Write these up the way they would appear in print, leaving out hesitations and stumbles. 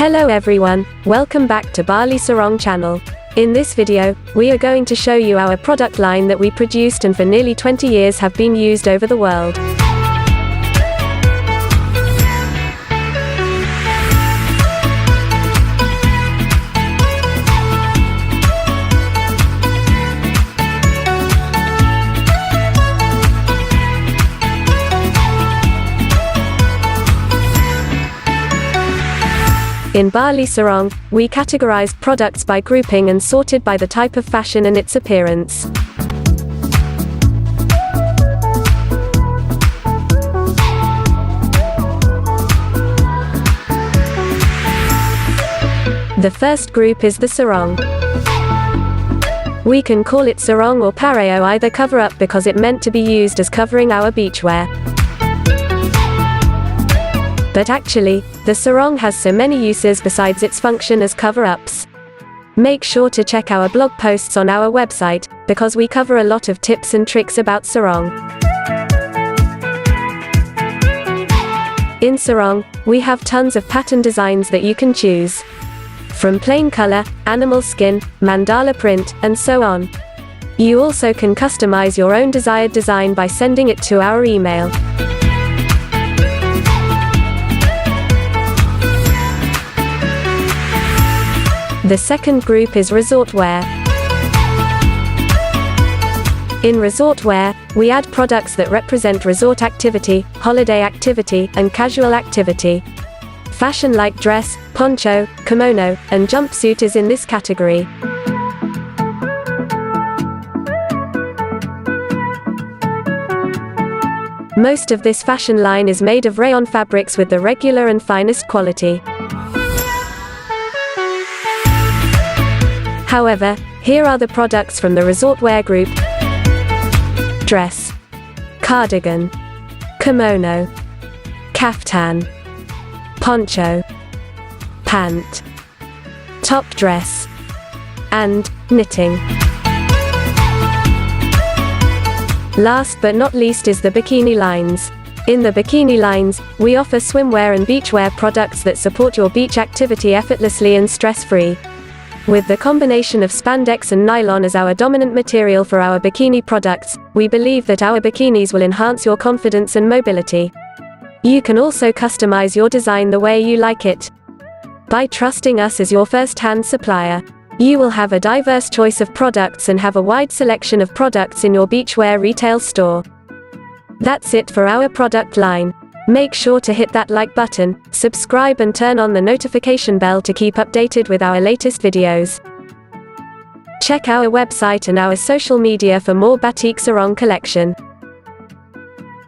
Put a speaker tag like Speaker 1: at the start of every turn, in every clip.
Speaker 1: Hello everyone, welcome back to Bali Sarong channel. In this video, we are going to show you our product line that we produced and for nearly 20 years have been used over the world. In Bali Sarong, we categorized products by grouping and sorted by the type of fashion and its appearance. The first group is the sarong. We can call it sarong or pareo, either cover-up because it meant to be used as covering our beachwear. But actually, the sarong has so many uses besides its function as cover-ups. Make sure to check our blog posts on our website, because we cover a lot of tips and tricks about sarong. In sarong, we have tons of pattern designs that you can choose. From plain color, animal skin, mandala print, and so on. You also can customize your own desired design by sending it to our email. The second group is resort wear. In resort wear, we add products that represent resort activity, holiday activity, and casual activity. Fashion like dress, poncho, kimono, and jumpsuit is in this category. Most of this fashion line is made of rayon fabrics with the regular and finest quality. However, here are the products from the resort wear group: dress, cardigan, kimono, kaftan, poncho, pant, top dress, and knitting. Last but not least is the bikini lines. In the bikini lines, we offer swimwear and beachwear products that support your beach activity effortlessly and stress-free. With the combination of spandex and nylon as our dominant material for our bikini products, we believe that our bikinis will enhance your confidence and mobility. You can also customize your design the way you like it. By trusting us as your first-hand supplier, you will have a diverse choice of products and have a wide selection of products in your beachwear retail store. That's it for our product line. Make sure to hit that like button, subscribe and turn on the notification bell to keep updated with our latest videos. Check our website and our social media for more batik sarong collection.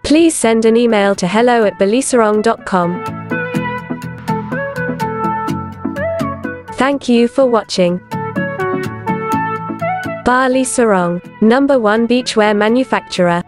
Speaker 1: Please send an email to hello@balisarong.com. Thank you for watching. Bali Sarong, #1 beachwear manufacturer.